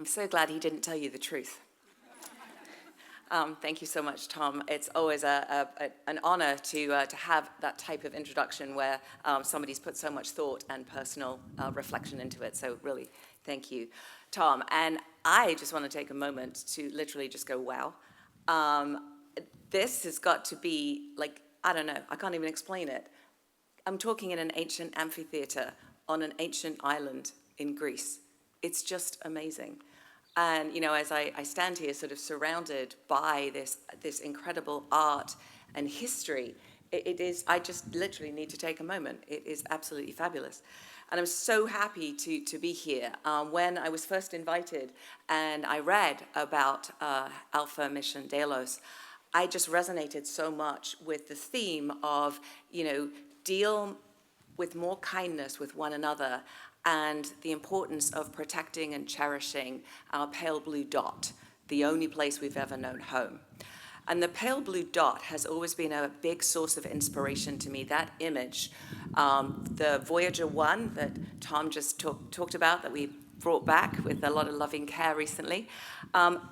I'm so glad he didn't tell you the truth. Thank you so much, Tom. It's always an honor to have that type of introduction where somebody's put so much thought and personal reflection into it. So really, thank you, Tom. And I just want to take a moment to literally just go, wow. This has got to be like, I don't know, I can't even explain it. I'm talking in an ancient amphitheater on an ancient island in Greece. It's just amazing. And, you know, as I stand here sort of surrounded by this incredible art and history, it is, I just literally need to take a moment. It is absolutely fabulous. And I'm so happy to be here. When I was first invited and I read about Alpha Mission Delos, I just resonated so much with the theme of, you know, deal with more kindness with one another, and the importance of protecting and cherishing our pale blue dot, the only place we've ever known home. And the pale blue dot has always been a big source of inspiration to me. That image, the Voyager 1 that Tom just talked about, that we brought back with a lot of loving care recently,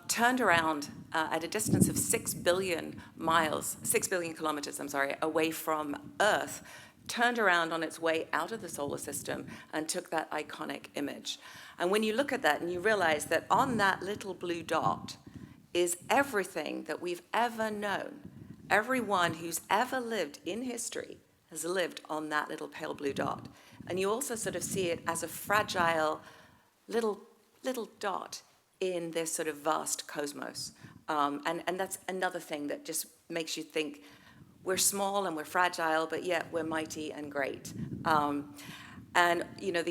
turned around at a distance of 6 billion kilometers, away from Earth, turned around on its way out of the solar system and took that iconic image. And when you look at that and you realize that on that little blue dot is everything that we've ever known, everyone who's ever lived in history has lived on that little pale blue dot. And you also sort of see it as a fragile little dot in this sort of vast cosmos. And that's another thing that just makes you think, we're small and we're fragile, but yet we're mighty and great. And you know,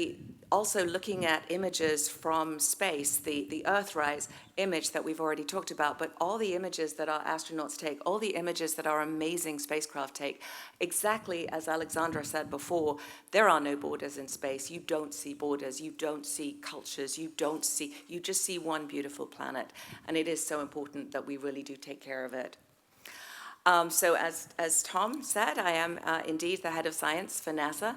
also looking at images from space, the Earthrise image that we've already talked about, but all the images that our astronauts take, all the images that our amazing spacecraft take, exactly as Alexandra said before, there are no borders in space. You don't see borders, you don't see cultures, you just see one beautiful planet. And it is so important that we really do take care of it. So as Tom said, I am indeed the head of science for NASA,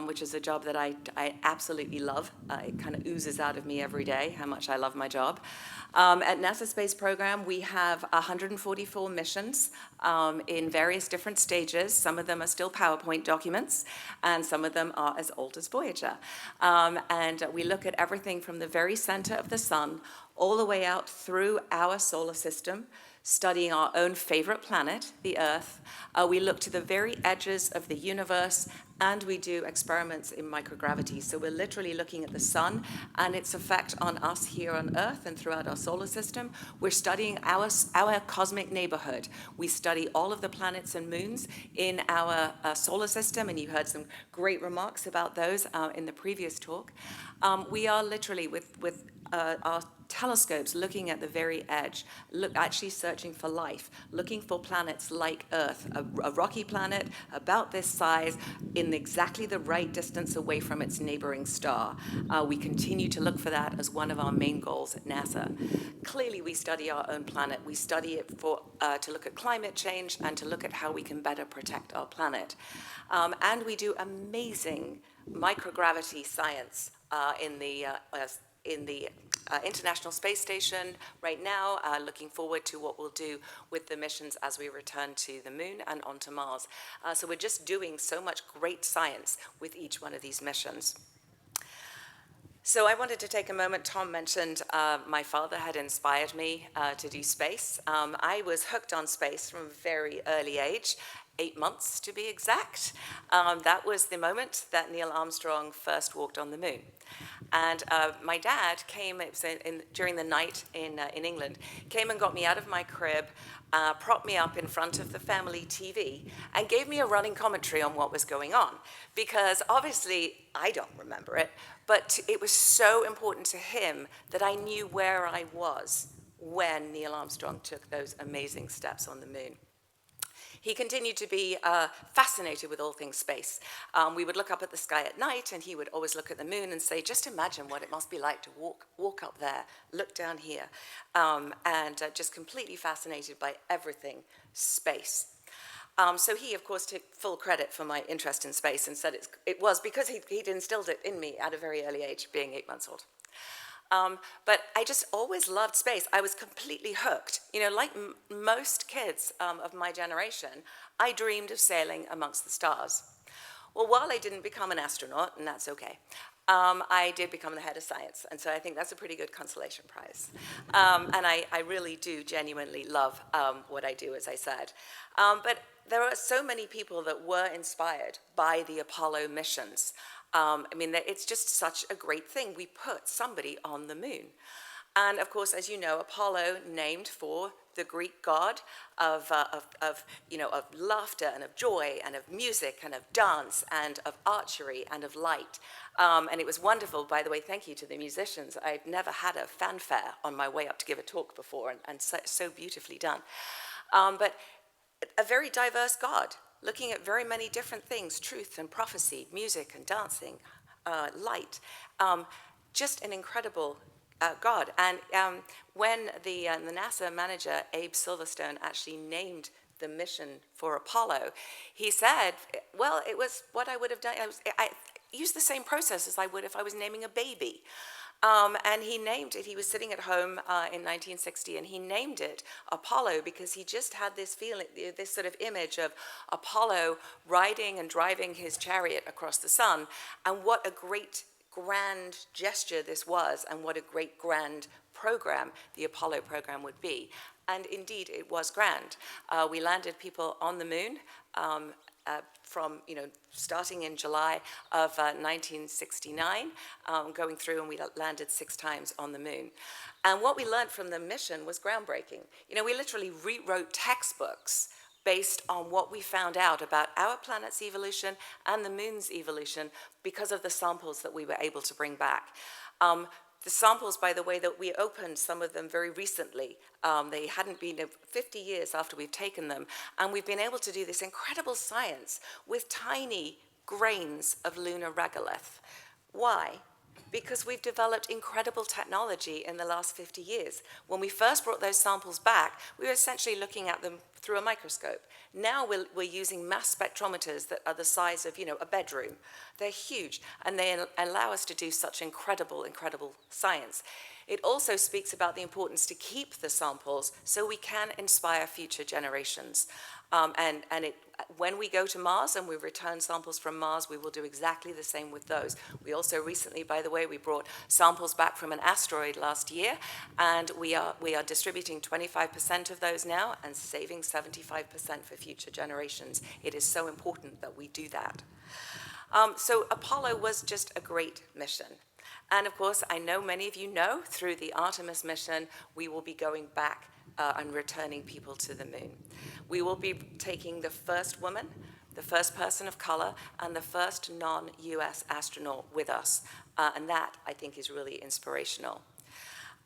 which is a job that I absolutely love. It kind of oozes out of me every day how much I love my job. At NASA Space Program, we have 144 missions in various different stages. Some of them are still PowerPoint documents, and some of them are as old as Voyager. And we look at everything from the very center of the sun all the way out through our solar system, studying our own favorite planet, the Earth. We look to the very edges of the universe, and we do experiments in microgravity. So we're literally looking at the sun and its effect on us here on Earth and throughout our solar system. We're studying our cosmic neighborhood. We study all of the planets and moons in our solar system, and you heard some great remarks about those in the previous talk. We are literally with our telescopes looking at the very edge, actually searching for life, looking for planets like Earth, a rocky planet about this size in exactly the right distance away from its neighboring star. We continue to look for that as one of our main goals at NASA. Clearly, we study our own planet. We study it to look at climate change and to look at how we can better protect our planet. And we do amazing microgravity science in the International Space Station right now, looking forward to what we'll do with the missions as we return to the moon and onto Mars. So we're just doing so much great science with each one of these missions. So I wanted to take a moment. Tom mentioned my father had inspired me to do space. I was hooked on space from a very early age, 8 months to be exact. That was the moment that Neil Armstrong first walked on the moon. And my dad came, it was during the night in England, came and got me out of my crib, propped me up in front of the family TV, and gave me a running commentary on what was going on. Because obviously, I don't remember it, but it was so important to him that I knew where I was when Neil Armstrong took those amazing steps on the moon. He continued to be fascinated with all things space. We would look up at the sky at night, and he would always look at the moon and say, just imagine what it must be like to walk up there, look down here, and just completely fascinated by everything space. So he, of course, took full credit for my interest in space and said it was because he'd instilled it in me at a very early age, being 8 months old. But I just always loved space. I was completely hooked. You know, like most kids of my generation, I dreamed of sailing amongst the stars. Well, while I didn't become an astronaut, and that's okay, I did become the head of science, and so I think that's a pretty good consolation prize. And I really do genuinely love what I do, as I said. But there are so many people that were inspired by the Apollo missions. I mean, it's just such a great thing. We put somebody on the moon. And of course, as you know, Apollo, named for the Greek god of laughter and of joy and of music and of dance and of archery and of light. And it was wonderful, by the way, thank you to the musicians. I've never had a fanfare on my way up to give a talk before, and so beautifully done. But a very diverse god, looking at very many different things, truth and prophecy, music and dancing, light. Just an incredible God. And when the NASA manager, Abe Silverstone, actually named the mission for Apollo, he said, well, it was what I would have done. I used the same process as I would if I was naming a baby. And he named it, he was sitting at home in 1960, and he named it Apollo because he just had this feeling, this sort of image of Apollo riding and driving his chariot across the sun, and what a great grand gesture this was, and what a great grand program the Apollo program would be. And indeed, it was grand. We landed people on the moon from, starting in July of 1969, going through, and we landed 6 times on the moon. And what we learned from the mission was groundbreaking. We literally rewrote textbooks based on what we found out about our planet's evolution and the moon's evolution because of the samples that we were able to bring back. The samples, by the way, that we opened some of them very recently. They hadn't been 50 years after we've taken them, and we've been able to do this incredible science with tiny grains of lunar regolith. Why? Because we've developed incredible technology in the last 50 years. When we first brought those samples back, we were essentially looking at them through a microscope. Now we're using mass spectrometers that are the size of, a bedroom. They're huge, and they allow us to do such incredible, incredible science. It also speaks about the importance to keep the samples so we can inspire future generations. When we go to Mars and we return samples from Mars, we will do exactly the same with those. We also recently, by the way, we brought samples back from an asteroid last year, and we are distributing 25% of those now and saving 75% for future generations. It is so important that we do that. So Apollo was just a great mission. And of course, I know many of you know, through the Artemis mission, we will be going back and returning people to the moon. We will be taking the first woman, the first person of color, and the first non-US astronaut with us. And that, I think, is really inspirational.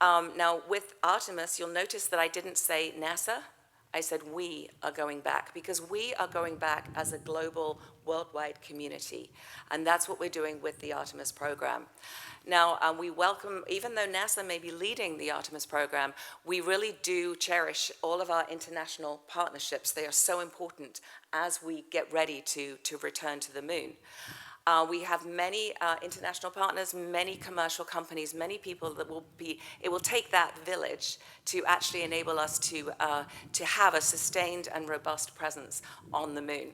Now, with Artemis, you'll notice that I didn't say NASA. I said we are going back, because we are going back as a global, worldwide community. And that's what we're doing with the Artemis program. Now, we welcome, even though NASA may be leading the Artemis program, we really do cherish all of our international partnerships. They are so important as we get ready to return to the moon. We have many international partners, many commercial companies, many people that it will take that village to actually enable us to have a sustained and robust presence on the moon.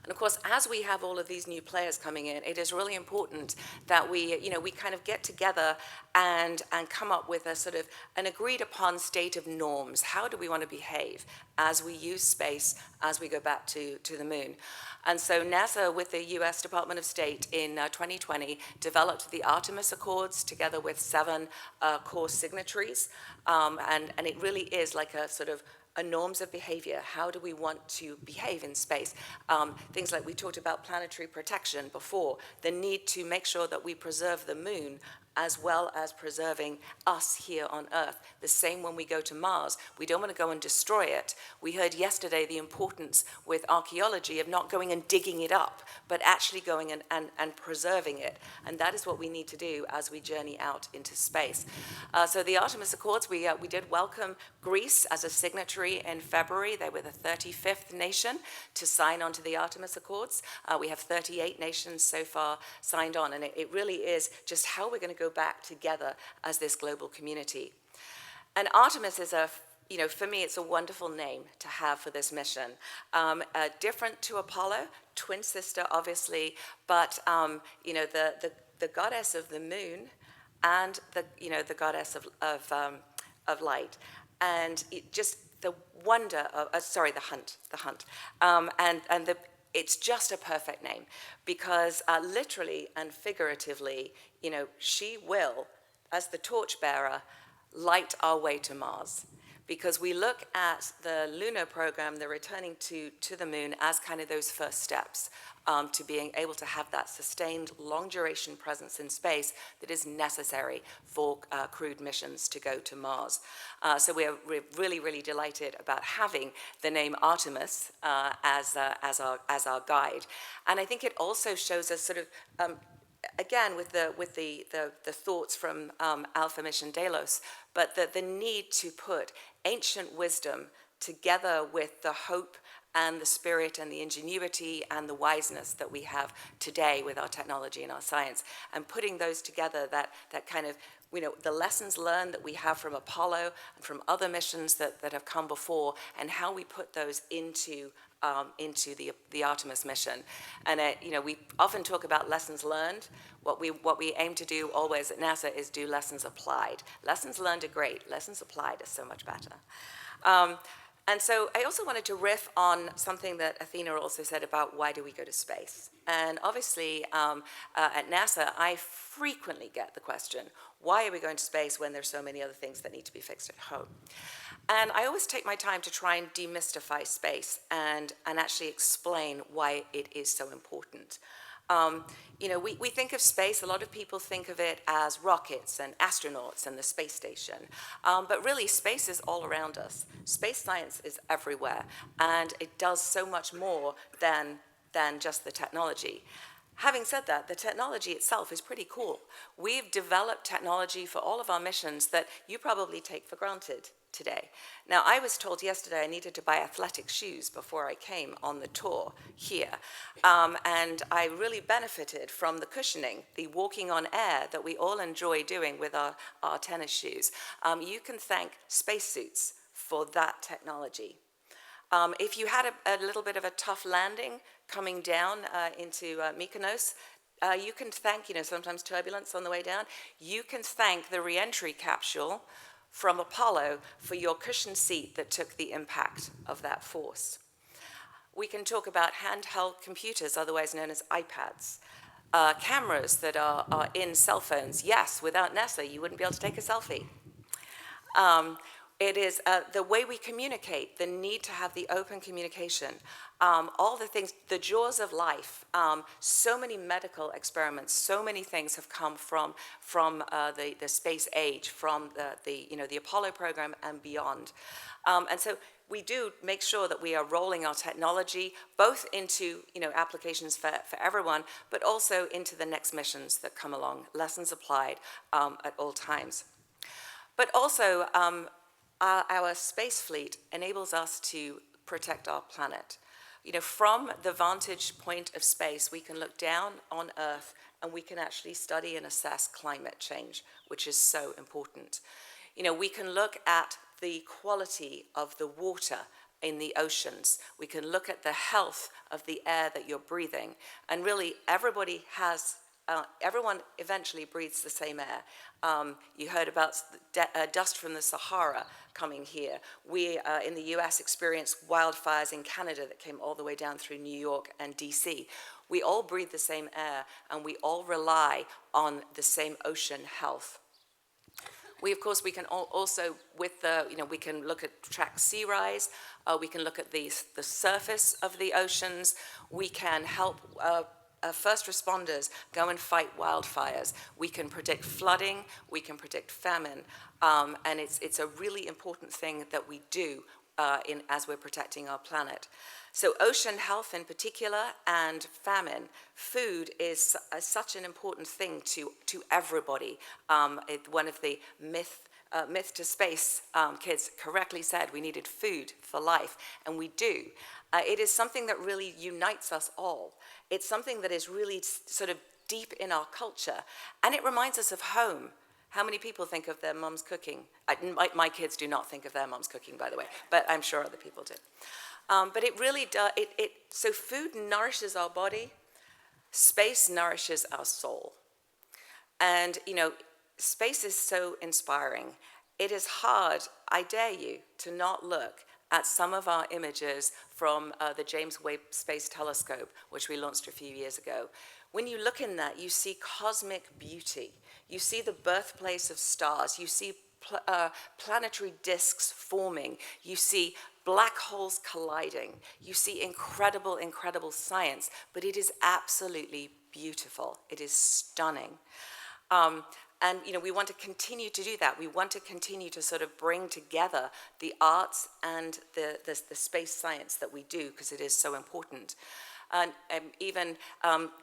And of course, as we have all of these new players coming in, it is really important that we kind of get together and come up with a sort of an agreed upon state of norms. How do we want to behave as we use space, as we go back to the moon? And so NASA, with the US Department of State in 2020, developed the Artemis Accords together with 7 core signatories. And it really is like a sort of norms of behavior. How do we want to behave in space? Things like we talked about planetary protection before, the need to make sure that we preserve the moon as well as preserving us here on Earth. The same when we go to Mars. We don't want to go and destroy it. We heard yesterday the importance with archaeology of not going and digging it up, but actually going and preserving it. And that is what we need to do as we journey out into space. So the Artemis Accords, we did welcome Greece as a signatory in February. They were the 35th nation to sign on to the Artemis Accords. We have 38 nations so far signed on, and it really is just how we're going to go back together as this global community. And Artemis is for me, it's a wonderful name to have for this mission. Different to Apollo, twin sister, obviously, but the goddess of the moon and the goddess of light, and just the wonder of the hunt, it's just a perfect name because literally and figuratively, she will, as the torchbearer, light our way to Mars. Because we look at the lunar program, the returning to the moon, as kind of those first steps to being able to have that sustained, long-duration presence in space that is necessary for crewed missions to go to Mars. So we're really, really delighted about having the name Artemis as our guide. And I think it also shows us sort of, again, with the thoughts from Alpha Mission Delos, but the need to put ancient wisdom together with the hope and the spirit and the ingenuity and the wiseness that we have today with our technology and our science, and putting those together, that kind of, the lessons learned that we have from Apollo and from other missions that have come before, and how we put those into the Artemis mission. And we often talk about lessons learned. What we aim to do always at NASA is do lessons applied. Lessons learned are great. Lessons applied are so much better. And so I also wanted to riff on something that Athena also said about why do we go to space. And obviously at NASA, I frequently get the question, why are we going to space when there's so many other things that need to be fixed at home? And I always take my time to try and demystify space and actually explain why it is so important. We think of space, a lot of people think of it as rockets and astronauts and the space station. But really, space is all around us. Space science is everywhere, and it does so much more than just the technology. Having said that, the technology itself is pretty cool. We've developed technology for all of our missions that you probably take for granted today. Now, I was told yesterday I needed to buy athletic shoes before I came on the tour here. And I really benefited from the cushioning, the walking on air that we all enjoy doing with our tennis shoes. You can thank spacesuits for that technology. If you had a little bit of a tough landing coming down into Mykonos, you can thank, sometimes turbulence on the way down, you can thank the re-entry capsule from Apollo for your cushion seat that took the impact of that force. We can talk about handheld computers, otherwise known as iPads, cameras that are in cell phones. Yes, without NASA, you wouldn't be able to take a selfie. It is the way we communicate, the need to have the open communication, all the things, the jaws of life. So many medical experiments, so many things have come from the space age, from the Apollo program and beyond. And so we do make sure that we are rolling our technology both into applications for everyone, but also into the next missions that come along, lessons applied at all times. But also, our space fleet enables us to protect our planet. From the vantage point of space, we can look down on Earth and we can actually study and assess climate change, which is so important. We can look at the quality of the water in the oceans. We can look at the health of the air that you're breathing. And really, everybody has everyone eventually breathes the same air. You heard about dust from the Sahara coming here. We, in the US, experienced wildfires in Canada that came all the way down through New York and DC. We all breathe the same air, and we all rely on the same ocean health. Of course, we can also, we can look at track sea rise. We can look at the surface of the oceans. We can help first responders go and fight wildfires. We can predict flooding. We can predict famine. And it's a really important thing that we do as we're protecting our planet. So ocean health in particular and famine, food is such an important thing to everybody. One of the myth to space kids correctly said we needed food for life, and we do. It is something that really unites us all. It's something that is really sort of deep in our culture, and it reminds us of home. How many people think of their mom's cooking? My kids do not think of their mom's cooking, by the way, but I'm sure other people do. But it really does, so food nourishes our body, space nourishes our soul. And, you know, space is so inspiring. It is hard, I dare you, to not look at some of our images from the James Webb Space Telescope, which we launched a few years ago. When you look in that, you see cosmic beauty. You see the birthplace of stars. You see planetary disks forming. You see black holes colliding. You see incredible, incredible science, but it is absolutely beautiful. It is stunning. And, you know, we want to continue to do that. We want to continue to sort of bring together the arts and the space science that we do, because it is so important. And even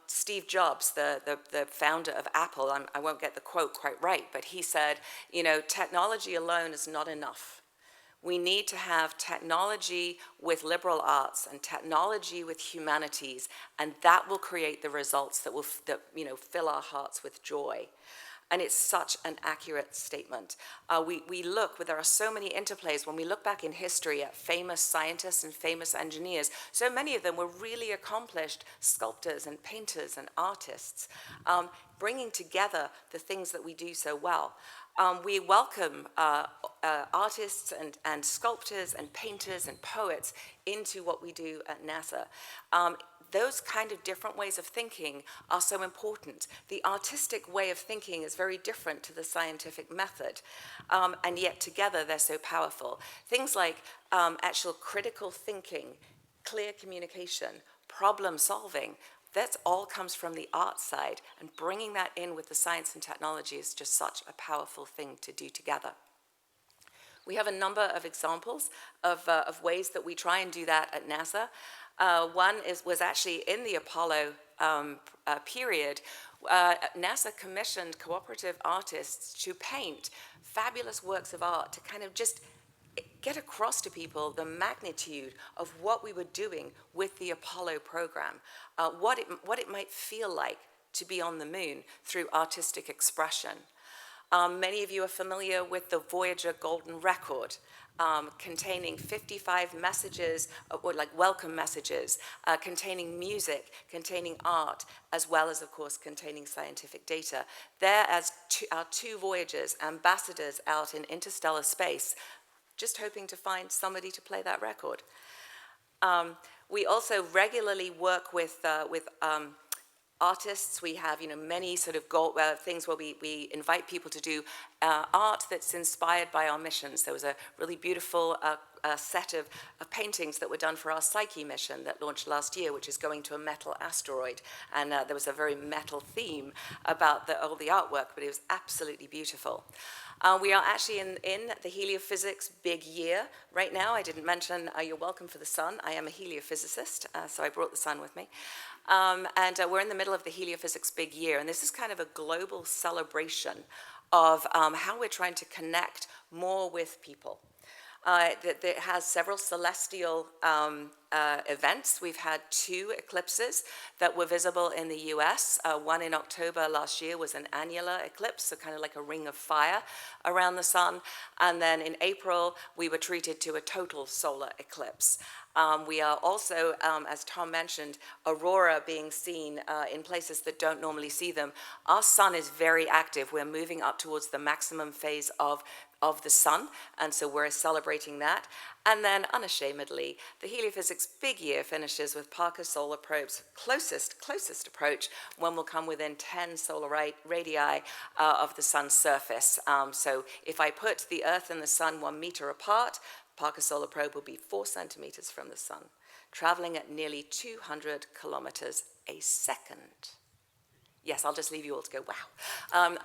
Steve Jobs, the founder of Apple, I won't get the quote quite right, but he said, you know, technology alone is not enough. We need to have technology with liberal arts and technology with humanities, and that will create the results that will you know, fill our hearts with joy. And it's such an accurate statement. There are so many interplays when we look back in history at famous scientists and famous engineers. So many of them were really accomplished sculptors and painters and artists, bringing together the things that we do so well. We welcome artists and sculptors and painters and poets into what we do at NASA. Those kind of different ways of thinking are so important. The artistic way of thinking is very different to the scientific method, and yet together they're so powerful. Things like actual critical thinking, clear communication, problem solving, that all comes from the art side, and bringing that in with the science and technology is just such a powerful thing to do together. We have a number of examples of ways that we try and do that at NASA. One was actually in the Apollo period. NASA commissioned cooperative artists to paint fabulous works of art to kind of just get across to people the magnitude of what we were doing with the Apollo program, what it might feel like to be on the moon through artistic expression. Many of you are familiar with the Voyager Golden Record, containing 55 messages, or like welcome messages, containing music, containing art, as well as, of course, containing scientific data. There, as our two Voyagers, ambassadors out in interstellar space, just hoping to find somebody to play that record. We also regularly work with artists. We have, you know, many sort of things where we invite people to do art that's inspired by our missions. There was a really beautiful set of paintings that were done for our Psyche mission that launched last year, which is going to a metal asteroid. And there was a very metal theme about all the artwork, but it was absolutely beautiful. We are actually in the heliophysics big year right now. I didn't mention you're welcome for the sun. I am a heliophysicist, so I brought the sun with me. And we're in the middle of the heliophysics big year, and this is kind of a global celebration of how we're trying to connect more with people. That has several celestial events. We've had 2 eclipses that were visible in the US. One in October last year was an annular eclipse, so kind of like a ring of fire around the sun. And then in April, we were treated to a total solar eclipse. We are also, as Tom mentioned, aurora being seen in places that don't normally see them. Our sun is very active. We're moving up towards the maximum phase of the sun, and so we're celebrating that. And then, unashamedly, the heliophysics big year finishes with Parker Solar Probe's closest approach, when we'll come within 10 solar radii of the sun's surface. So if I put the Earth and the sun 1 meter apart, Parker Solar Probe will be 4 centimeters from the sun, traveling at nearly 200 kilometers a second. Yes, I'll just leave you all to go, wow.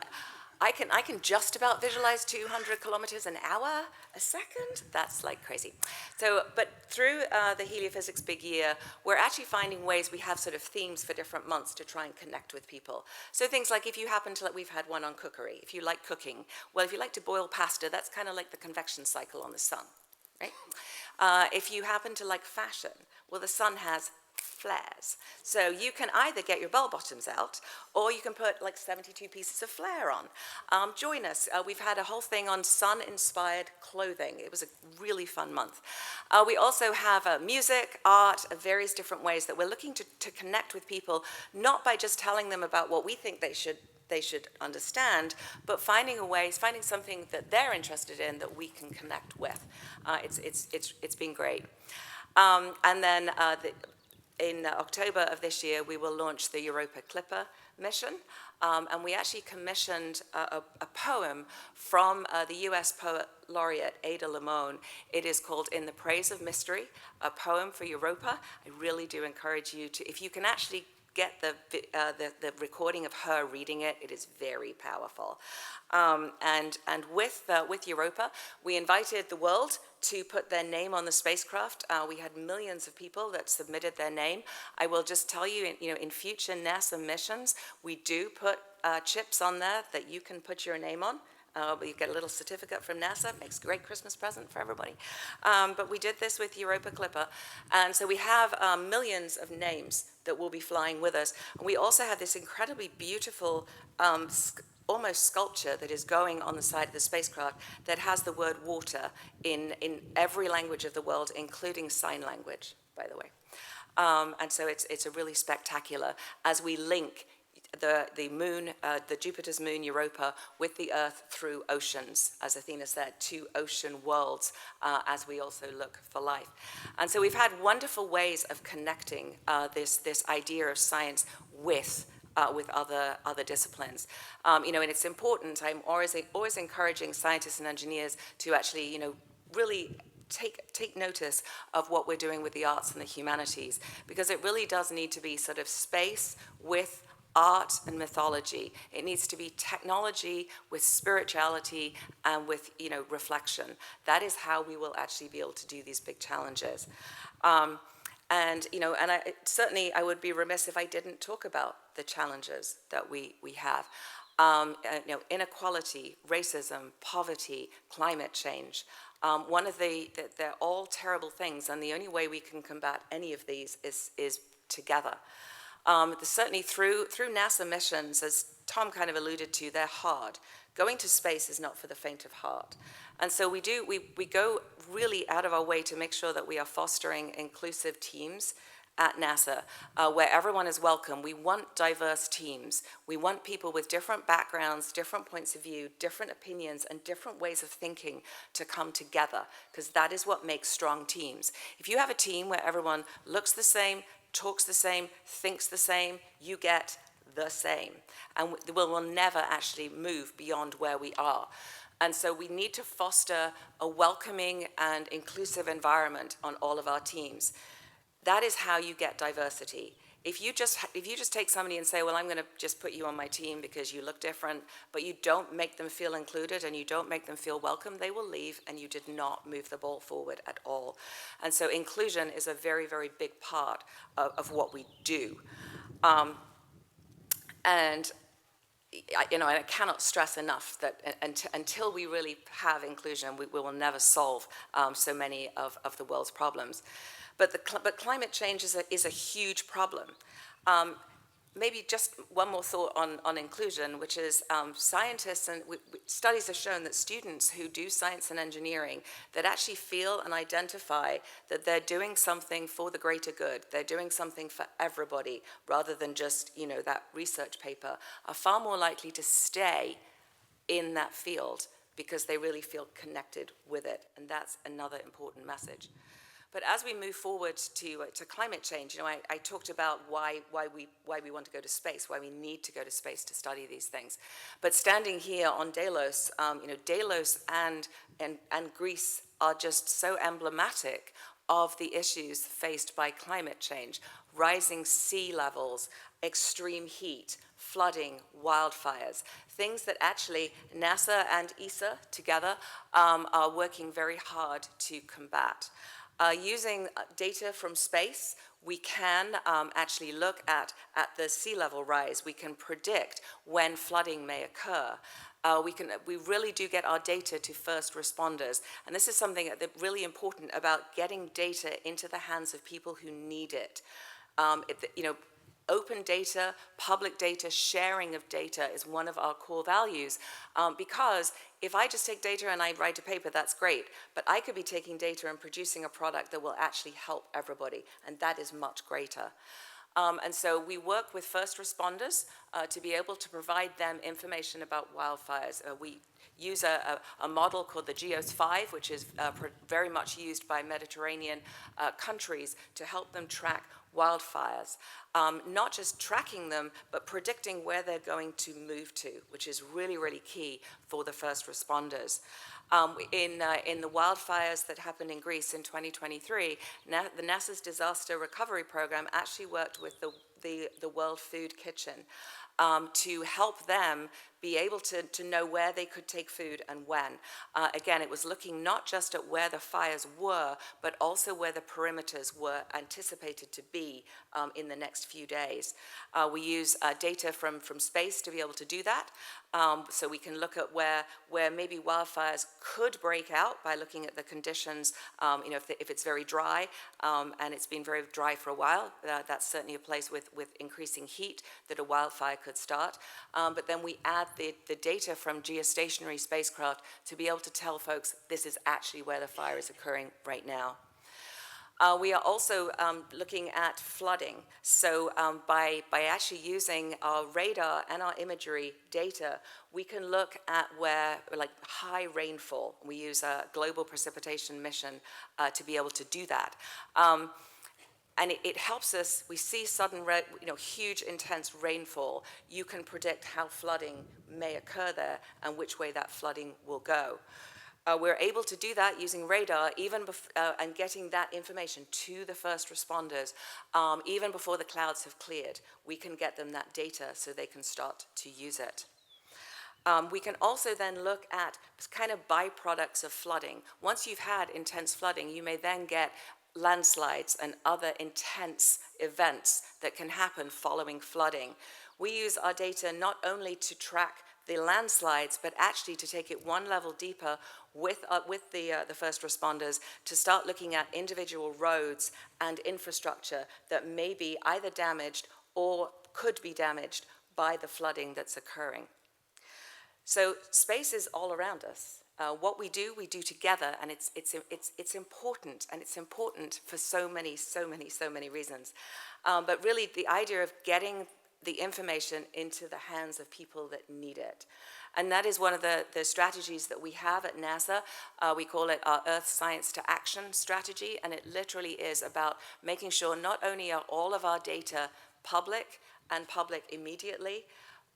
I can just about visualize 200 kilometers an hour a second. That's like crazy. So, but through the heliophysics big year, we're actually finding ways. We have sort of themes for different months to try and connect with people. So things like, if you happen to, we've had one on cookery. If you like cooking, well, if you like to boil pasta, that's kind of like the convection cycle on the sun, right? If you happen to like fashion, well, the sun has flares. So you can either get your bell bottoms out, or you can put like 72 pieces of flare on. Join us. We've had a whole thing on sun-inspired clothing. It was a really fun month. We also have music, art, various different ways that we're looking to connect with people, not by just telling them about what we think they should understand, but finding something that they're interested in that we can connect with. It's been great. And then in October of this year, we will launch the Europa Clipper mission, and we actually commissioned a poem from the US poet laureate Ada Limon. It is called In the Praise of Mystery, a poem for Europa. I really do encourage you to, if you can actually get the recording of her reading it, it is very powerful. And with Europa, we invited the world to put their name on the spacecraft. We had millions of people that submitted their name. I will just tell you, in future NASA missions, we do put chips on there that you can put your name on. You get a little certificate from NASA. Makes a great Christmas present for everybody. But we did this with Europa Clipper. And so we have millions of names that will be flying with us. And we also have this incredibly beautiful almost sculpture that is going on the side of the spacecraft that has the word water in every language of the world, including sign language, by the way. And so it's a really spectacular as we link the moon, the Jupiter's moon, Europa, with the Earth through oceans, as Athena said, 2 ocean worlds, as we also look for life. And so we've had wonderful ways of connecting this idea of science with other disciplines. And it's important. I'm always encouraging scientists and engineers to actually, really take notice of what we're doing with the arts and the humanities, because it really does need to be sort of space with art and mythology. It needs to be technology with spirituality and with, reflection. That is how we will actually be able to do these big challenges. Certainly I would be remiss if I didn't talk about the challenges that we have. Inequality, racism, poverty, climate change. They're all terrible things, and the only way we can combat any of these is together. Certainly through NASA missions, as Tom kind of alluded to, they're hard. Going to space is not for the faint of heart. And so we go really out of our way to make sure that we are fostering inclusive teams at NASA, where everyone is welcome. We want diverse teams. We want people with different backgrounds, different points of view, different opinions, and different ways of thinking to come together, because that is what makes strong teams. If you have a team where everyone looks the same, talks the same, thinks the same, you get the same. And we'll never actually move beyond where we are. And so we need to foster a welcoming and inclusive environment on all of our teams. That is how you get diversity. If you just take somebody and say, well, I'm going to just put you on my team because you look different, but you don't make them feel included and you don't make them feel welcome, they will leave, and you did not move the ball forward at all. And so inclusion is a very, very big part of what we do. I cannot stress enough that until we really have inclusion, we will never solve so many of the world's problems. But climate change is a huge problem. Maybe just one more thought on inclusion, which is scientists and studies have shown that students who do science and engineering that actually feel and identify that they're doing something for the greater good, they're doing something for everybody rather than just, that research paper, are far more likely to stay in that field because they really feel connected with it. And that's another important message. But as we move forward to climate change, I talked about why we want to go to space, why we need to go to space to study these things. But standing here on Delos, Delos and Greece are just so emblematic of the issues faced by climate change: rising sea levels, extreme heat, flooding, wildfires, things that actually NASA and ESA together are working very hard to combat. Using data from space, we can actually look at the sea level rise. We can predict when flooding may occur. We really do get our data to first responders. And this is something that's really important about getting data into the hands of people who need it. Open data, public data, sharing of data is one of our core values, because if I just take data and I write a paper, that's great, but I could be taking data and producing a product that will actually help everybody, and that is much greater. And so we work with first responders to be able to provide them information about wildfires. We use a model called the GEOS-5, which is very much used by Mediterranean countries to help them track wildfires. Not just tracking them, but predicting where they're going to move to, which is really, really key for the first responders. In the wildfires that happened in Greece in 2023, the NASA's Disaster Recovery Program actually worked with the World Food Kitchen to help them be able to know where they could take food and when. Again, it was looking not just at where the fires were, but also where the perimeters were anticipated to be in the next few days. We use data from space to be able to do that. So we can look at where maybe wildfires could break out by looking at the conditions. If it's very dry and it's been very dry for a while, that's certainly a place with increasing heat that a wildfire could start. But then we add the data from geostationary spacecraft to be able to tell folks this is actually where the fire is occurring right now. We are also looking at flooding. So by actually using our radar and our imagery data, we can look at where, like, high rainfall. We use a global precipitation mission to be able to do that. And it helps us. We see sudden, huge, intense rainfall. You can predict how flooding may occur there and which way that flooding will go. We're able to do that using radar, and getting that information to the first responders, even before the clouds have cleared. We can get them that data so they can start to use it. We can also then look at kind of byproducts of flooding. Once you've had intense flooding, you may then get landslides and other intense events that can happen following flooding. We use our data not only to track the landslides, but actually to take it one level deeper with the first responders to start looking at individual roads and infrastructure that may be either damaged or could be damaged by the flooding that's occurring. So space is all around us. What we do together, and it's important, and it's important for so many reasons. But really, the idea of getting the information into the hands of people that need it. And that is one of the strategies that we have at NASA. We call it our Earth Science to Action strategy, and it literally is about making sure not only are all of our data public and public immediately,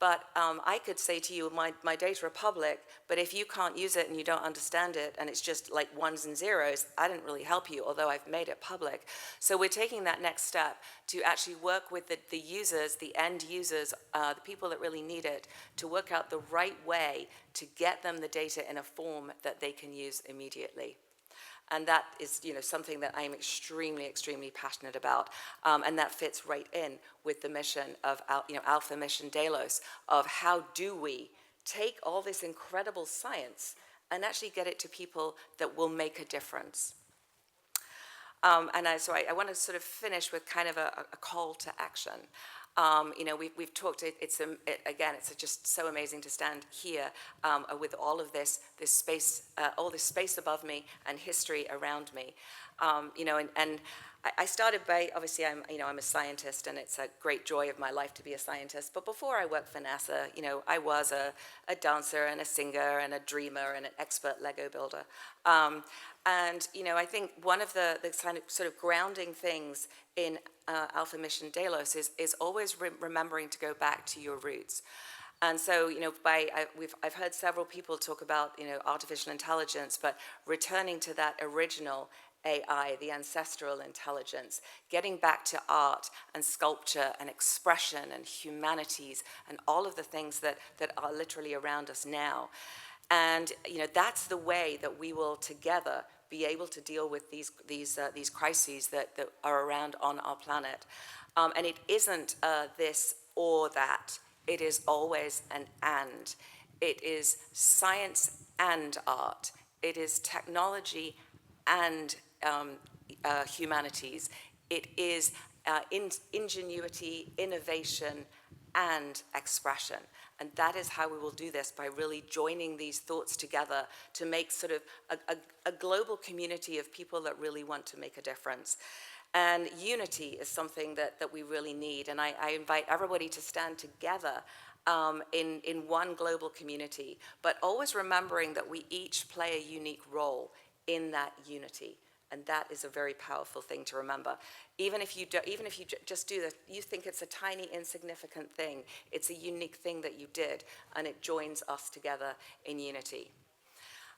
but I could say to you, my data are public, but if you can't use it and you don't understand it, and it's just like ones and zeros, I didn't really help you, although I've made it public. So we're taking that next step to actually work with the users, the end users, the people that really need it, to work out the right way to get them the data in a form that they can use immediately. And that is, something that I'm extremely passionate about, and that fits right in with the mission of, Alpha Mission Delos, of how do we take all this incredible science and actually get it to people that will make a difference. So I want to sort of finish with kind of a call to action. We've talked. Again, it's just so amazing to stand here with all of this space, all this space above me and history around me. And I started by, obviously, I'm a scientist, and it's a great joy of my life to be a scientist. But before I worked for NASA, I was a dancer and a singer and a dreamer and an expert Lego builder. I think one of the kind of sort of grounding things in Alpha Mission Delos is always remembering to go back to your roots. And so, I've heard several people talk about, artificial intelligence, but returning to that original AI, the ancestral intelligence, getting back to art and sculpture and expression and humanities and all of the things that are literally around us now. And that's the way that we will together be able to deal with these crises that are around on our planet. And it isn't this or that. It is always an and. It is science and art. It is technology and humanities. It is ingenuity, innovation, and expression. And that is how we will do this, by really joining these thoughts together to make sort of a global community of people that really want to make a difference. And unity is something that we really need. And I invite everybody to stand together in one global community, but always remembering that we each play a unique role in that unity. And that is a very powerful thing to remember. Even if you just do this, you think it's a tiny, insignificant thing, it's a unique thing that you did, and it joins us together in unity.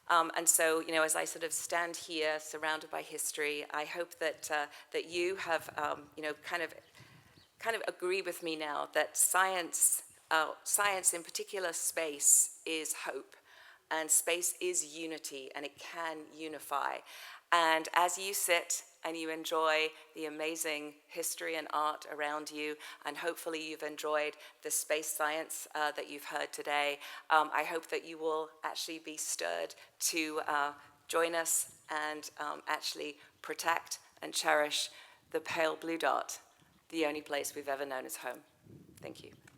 And so, you know, as I sort of stand here surrounded by history, I hope that that you have, you know, kind of agree with me now that science, in particular space, is hope. And space is unity, and it can unify. And as you sit and you enjoy the amazing history and art around you, and hopefully you've enjoyed the space science that you've heard today, I hope that you will actually be stirred to join us and actually protect and cherish the pale blue dot, the only place we've ever known as home. Thank you.